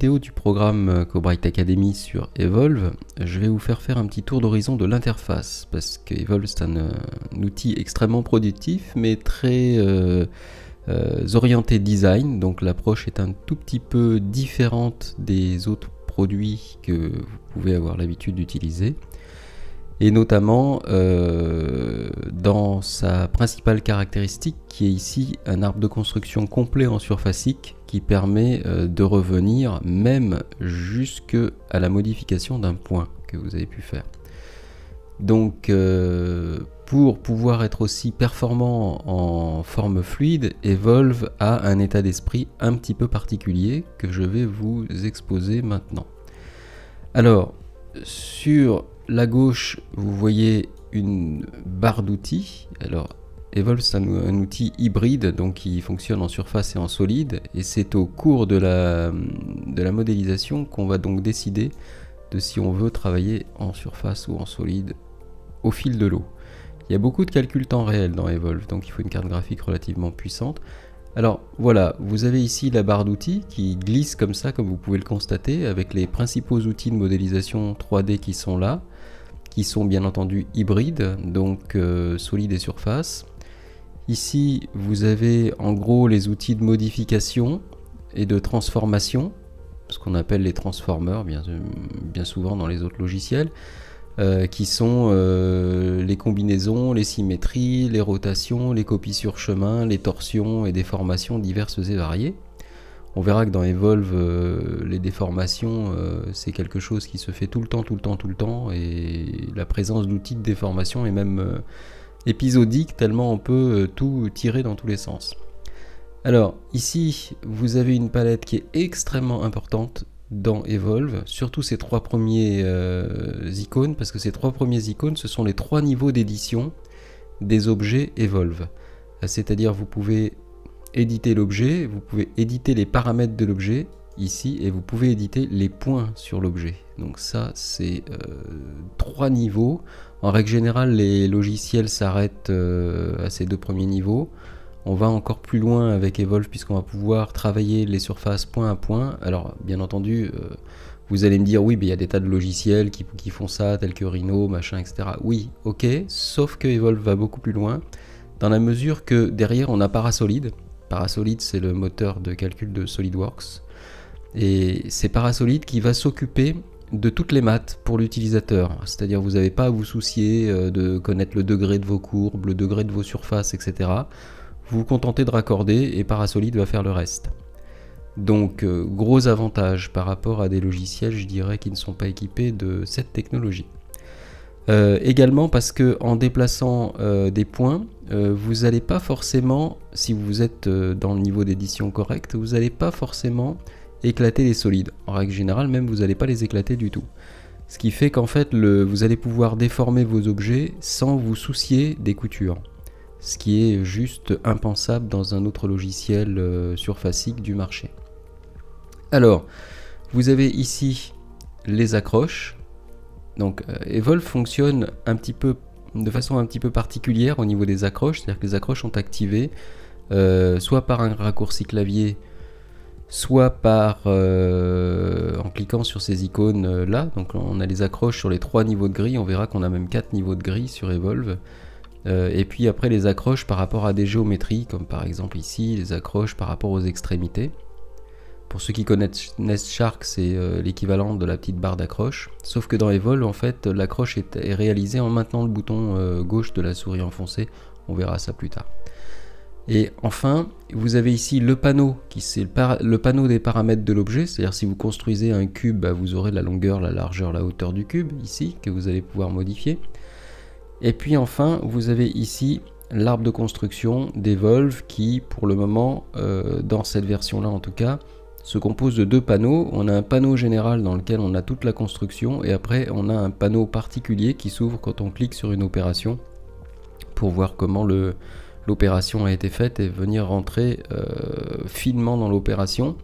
vidéo du programme Cobright Academy sur Evolve, je vais vous faire un petit tour d'horizon de l'interface, parce que Evolve c'est un outil extrêmement productif, mais très orienté design, donc l'approche est un tout petit peu différente des autres produits que vous pouvez avoir l'habitude d'utiliser. Et notamment dans sa principale caractéristique qui est ici un arbre de construction complet en surfacique qui permet de revenir même jusque à la modification d'un point que vous avez pu faire. Donc pour pouvoir être aussi performant en forme fluide, Evolve a un état d'esprit un petit peu particulier que je vais vous exposer maintenant. Alors sur la gauche, vous voyez une barre d'outils. Alors, Evolve, c'est un outil hybride, donc qui fonctionne en surface et en solide. Et c'est au cours de la modélisation qu'on va donc décider de si on veut travailler en surface ou en solide au fil de l'eau. Il y a beaucoup de calculs temps réel dans Evolve, donc il faut une carte graphique relativement puissante. Alors voilà, vous avez ici la barre d'outils qui glisse comme ça, comme vous pouvez le constater, avec les principaux outils de modélisation 3D qui sont là, qui sont bien entendu hybrides, donc solides et surface. Ici, vous avez en gros les outils de modification et de transformation, ce qu'on appelle les transformers, bien souvent dans les autres logiciels, qui sont les combinaisons, les symétries, les rotations, les copies sur chemin, les torsions et déformations diverses et variées. On verra que dans Evolve, les déformations, c'est quelque chose qui se fait tout le temps, et la présence d'outils de déformation est même épisodique, tellement on peut tout tirer dans tous les sens. Alors, ici, vous avez une palette qui est extrêmement importante dans Evolve, surtout ces trois premiers icônes, parce que ces trois premiers icônes, ce sont les trois niveaux d'édition des objets Evolve. C'est-à-dire, vous pouvez éditer l'objet, vous pouvez éditer les paramètres de l'objet ici, et vous pouvez éditer les points sur l'objet. Donc ça, c'est trois niveaux. En règle générale, les logiciels s'arrêtent à ces deux premiers niveaux. On va encore plus loin avec Evolve puisqu'on va pouvoir travailler les surfaces point à point. Alors bien entendu, vous allez me dire oui, mais il y a des tas de logiciels qui font ça, tels que Rhino, machin, etc. Oui, ok, sauf que Evolve va beaucoup plus loin, dans la mesure que derrière on a Parasolid. Parasolid, c'est le moteur de calcul de SolidWorks. Et c'est Parasolid qui va s'occuper de toutes les maths pour l'utilisateur. C'est-à-dire vous n'avez pas à vous soucier de connaître le degré de vos courbes, le degré de vos surfaces, etc. Vous vous contentez de raccorder et Parasolid va faire le reste. Donc gros avantage par rapport à des logiciels, je dirais, qui ne sont pas équipés de cette technologie. Également parce que en déplaçant des points, vous n'allez pas forcément, si vous êtes dans le niveau d'édition correct, vous n'allez pas forcément éclater les solides. En règle générale, même vous n'allez pas les éclater du tout. Ce qui fait qu'en fait, vous allez pouvoir déformer vos objets sans vous soucier des coutures. Ce qui est juste impensable dans un autre logiciel surfacique du marché. Alors, vous avez ici les accroches. Donc, Evolve fonctionne de façon un petit peu particulière au niveau des accroches, c'est-à-dire que les accroches sont activées soit par un raccourci clavier, soit en cliquant sur ces icônes là. Donc, on a les accroches sur les 3 niveaux de grille, on verra qu'on a même 4 niveaux de grille sur Evolve. Et puis après les accroches par rapport à des géométries, comme par exemple ici, les accroches par rapport aux extrémités. Pour ceux qui connaissent Nestshark, c'est l'équivalent de la petite barre d'accroche. Sauf que dans Evolve, en fait, l'accroche est réalisée en maintenant le bouton gauche de la souris enfoncée. On verra ça plus tard. Et enfin, vous avez ici le panneau, qui c'est le panneau des paramètres de l'objet. C'est-à-dire si vous construisez un cube, vous aurez la longueur, la largeur, la hauteur du cube, ici, que vous allez pouvoir modifier. Et puis enfin, vous avez ici l'arbre de construction d'Evolve qui, pour le moment, dans cette version-là en tout cas, se compose de 2 panneaux. On a un panneau général dans lequel on a toute la construction et après on a un panneau particulier qui s'ouvre quand on clique sur une opération pour voir comment l'opération a été faite et venir rentrer finement dans l'opération.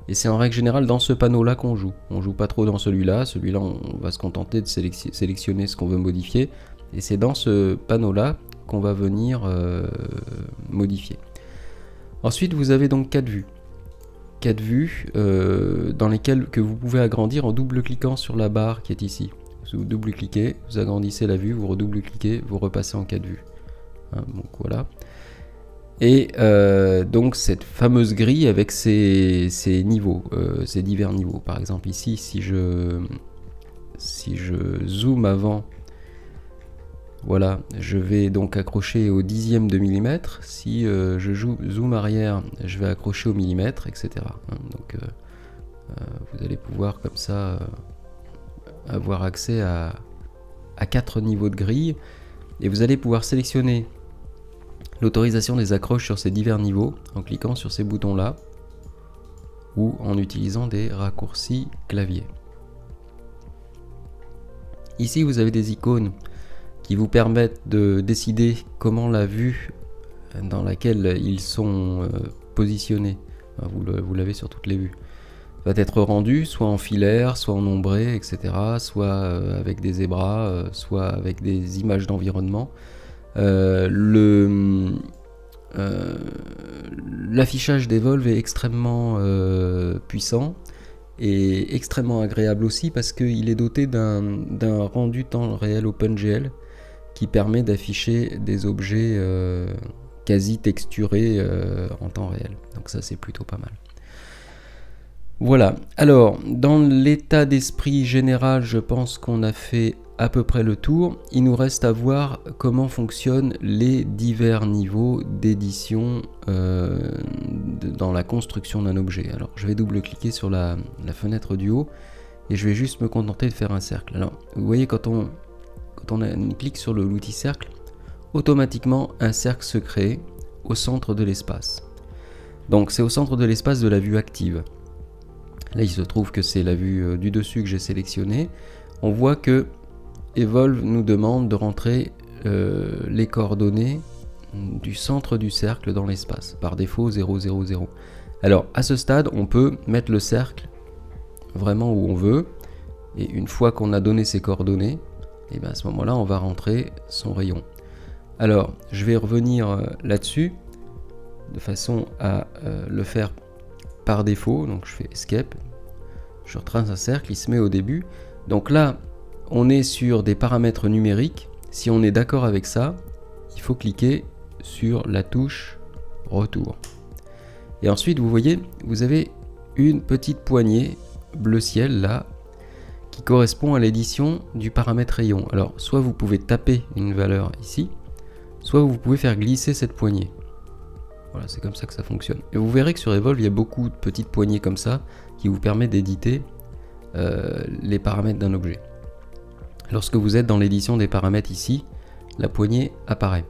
Et c'est en règle générale dans ce panneau-là qu'on joue. On joue pas trop dans celui-là. Celui-là, on va se contenter de sélectionner ce qu'on veut modifier. Et c'est dans ce panneau-là qu'on va venir modifier. Ensuite, vous avez donc 4 vues. 4 vues dans lesquelles que vous pouvez agrandir en double-cliquant sur la barre qui est ici. Vous double-cliquez, vous agrandissez la vue, vous redouble-cliquez, vous repassez en 4 vues. Hein, donc voilà. Et donc cette fameuse grille avec ces niveaux, ces divers niveaux. Par exemple ici, si je zoome avant, voilà, je vais donc accrocher au dixième de millimètre. Si je zoome arrière, je vais accrocher au millimètre, etc. Hein, donc vous allez pouvoir comme ça avoir accès à 4 niveaux de grille. Et vous allez pouvoir sélectionner l'autorisation des accroches sur ces divers niveaux en cliquant sur ces boutons-là ou en utilisant des raccourcis clavier. Ici, vous avez des icônes qui vous permettent de décider comment la vue dans laquelle ils sont positionnés, vous l'avez sur toutes les vues, va être rendue, soit en filaire, soit en ombré, etc., soit avec des zébras, soit avec des images d'environnement. L'affichage d'Evolve est extrêmement puissant et extrêmement agréable aussi parce qu'il est doté d'un rendu temps réel OpenGL qui permet d'afficher des objets quasi texturés en temps réel. Donc ça, c'est plutôt pas mal. Voilà, alors dans l'état d'esprit général, je pense qu'on a fait à peu près le tour. Il nous reste à voir comment fonctionnent les divers niveaux d'édition dans la construction d'un objet. Alors je vais double-cliquer sur la fenêtre du haut et je vais juste me contenter de faire un cercle. Alors vous voyez, quand on clique sur l'outil cercle, automatiquement un cercle se crée au centre de l'espace. Donc c'est au centre de l'espace de la vue active. Là, il se trouve que c'est la vue du dessus que j'ai sélectionnée. On voit que Evolve nous demande de rentrer les coordonnées du centre du cercle dans l'espace. Par défaut, 0, 0, 0. Alors, à ce stade, on peut mettre le cercle vraiment où on veut. Et une fois qu'on a donné ces coordonnées, et bien à ce moment-là, on va rentrer son rayon. Alors, je vais revenir là-dessus, de façon à le faire par défaut. Donc je fais Escape, je retrace un cercle, il se met au début. Donc là, on est sur des paramètres numériques. Si on est d'accord avec ça, il faut cliquer sur la touche Retour. Et ensuite, vous voyez, vous avez une petite poignée bleu ciel là, qui correspond à l'édition du paramètre rayon. Alors, soit vous pouvez taper une valeur ici, soit vous pouvez faire glisser cette poignée. Voilà, c'est comme ça que ça fonctionne. Et vous verrez que sur Evolve, il y a beaucoup de petites poignées comme ça qui vous permettent d'éditer les paramètres d'un objet. Lorsque vous êtes dans l'édition des paramètres ici, la poignée apparaît.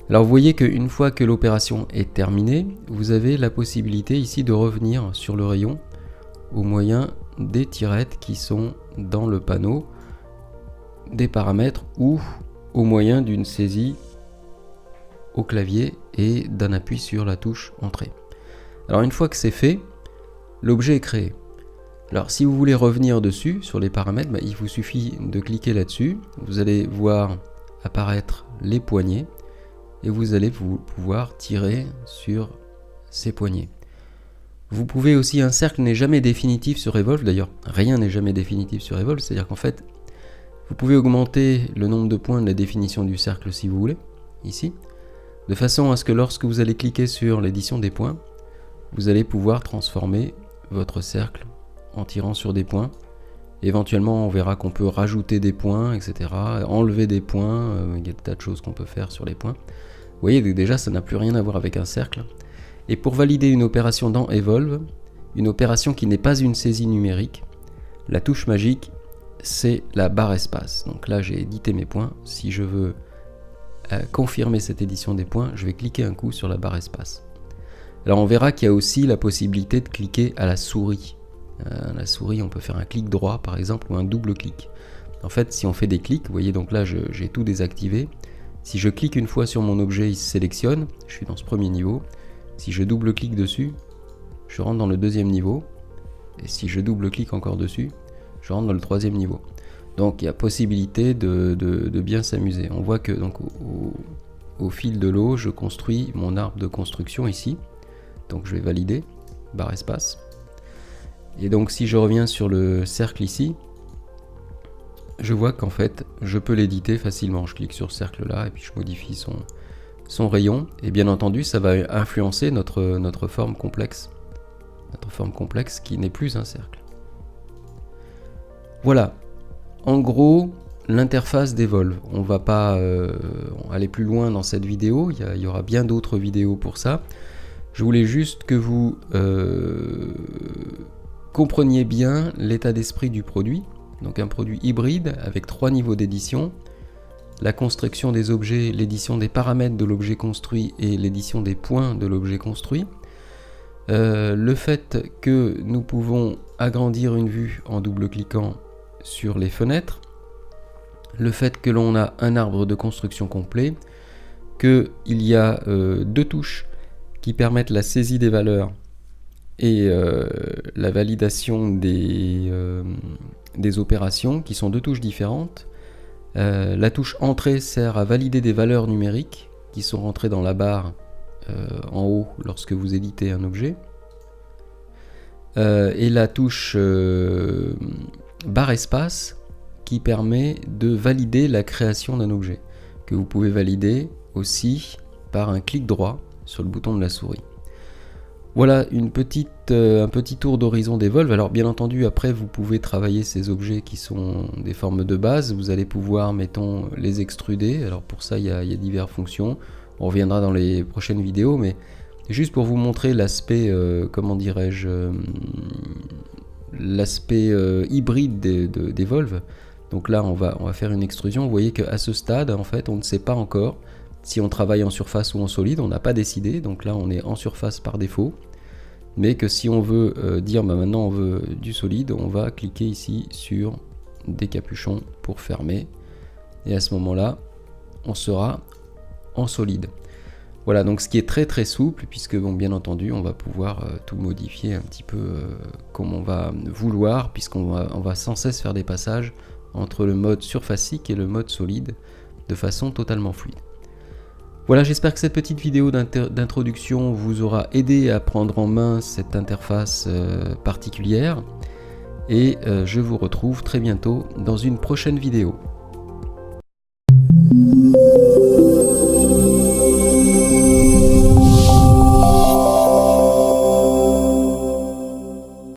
Alors vous voyez qu'une fois que l'opération est terminée, vous avez la possibilité ici de revenir sur le rayon au moyen des tirettes qui sont dans le panneau des paramètres ou au moyen d'une saisie au clavier et d'un appui sur la touche Entrée. Alors une fois que c'est fait, l'objet est créé. Alors si vous voulez revenir dessus, sur les paramètres, il vous suffit de cliquer là-dessus. Vous allez voir apparaître les poignées et vous allez pouvoir tirer sur ces poignées. Vous pouvez aussi, un cercle n'est jamais définitif sur Evolve, d'ailleurs rien n'est jamais définitif sur Evolve, c'est-à-dire qu'en fait, vous pouvez augmenter le nombre de points de la définition du cercle si vous voulez, ici, de façon à ce que lorsque vous allez cliquer sur l'édition des points, vous allez pouvoir transformer votre cercle en tirant sur des points. Éventuellement, on verra qu'on peut rajouter des points, etc., enlever des points, il y a des tas de choses qu'on peut faire sur les points. Vous voyez, déjà, ça n'a plus rien à voir avec un cercle. Et pour valider une opération dans Evolve, une opération qui n'est pas une saisie numérique, la touche magique, c'est la barre espace. Donc là, j'ai édité mes points. Si je veux confirmer cette édition des points, je vais cliquer un coup sur la barre espace. Alors on verra qu'il y a aussi la possibilité de cliquer à la souris. La souris, on peut faire un clic droit par exemple ou un double clic. En fait, si on fait des clics, vous voyez, donc là j'ai tout désactivé. Si je clique une fois sur mon objet, il se sélectionne. Je suis dans ce premier niveau. Si je double clique dessus, je rentre dans le deuxième niveau. Et si je double clique encore dessus, je rentre dans le troisième niveau. Donc il y a possibilité de bien s'amuser. On voit que donc au fil de l'eau, je construis mon arbre de construction ici. Donc je vais valider, barre espace. Et donc si je reviens sur le cercle ici, je vois qu'en fait je peux l'éditer facilement. Je clique sur ce cercle là et puis je modifie son rayon, et bien entendu ça va influencer notre forme complexe. Notre forme complexe qui n'est plus un cercle. Voilà, en gros, l'interface d'Evolve. On ne va pas aller plus loin dans cette vidéo, il y aura bien d'autres vidéos pour ça. Je voulais juste que vous compreniez bien l'état d'esprit du produit. Donc un produit hybride avec 3 niveaux d'édition. La construction des objets, l'édition des paramètres de l'objet construit et l'édition des points de l'objet construit. Le fait que nous pouvons agrandir une vue en double-cliquant sur les fenêtres. Le fait que l'on a un arbre de construction complet. Qu'il y a 2 touches qui permettent la saisie des valeurs et la validation des opérations, qui sont 2 touches différentes. La touche entrée sert à valider des valeurs numériques qui sont rentrées dans la barre en haut lorsque vous éditez un objet. Et la touche barre espace qui permet de valider la création d'un objet, que vous pouvez valider aussi par un clic droit sur le bouton de la souris. Voilà un petit tour d'horizon d'Evolve. Alors bien entendu après vous pouvez travailler ces objets qui sont des formes de base. Vous allez pouvoir, mettons, les extruder. Alors pour ça il y a diverses fonctions. On reviendra dans les prochaines vidéos, mais juste pour vous montrer l'aspect, comment dirais-je, l'aspect hybride d'Evolve. Donc là on va faire une extrusion. Vous voyez qu'à ce stade en fait on ne sait pas encore si on travaille en surface ou en solide, on n'a pas décidé, donc là on est en surface par défaut, mais que si on veut dire maintenant on veut du solide, on va cliquer ici sur des capuchons pour fermer, et à ce moment là on sera en solide. Voilà, donc ce qui est très très souple, puisque bon, bien entendu on va pouvoir tout modifier un petit peu comme on va vouloir, puisqu'on va sans cesse faire des passages entre le mode surfacique et le mode solide de façon totalement fluide. Voilà, j'espère que cette petite vidéo d'introduction vous aura aidé à prendre en main cette interface particulière, et je vous retrouve très bientôt dans une prochaine vidéo.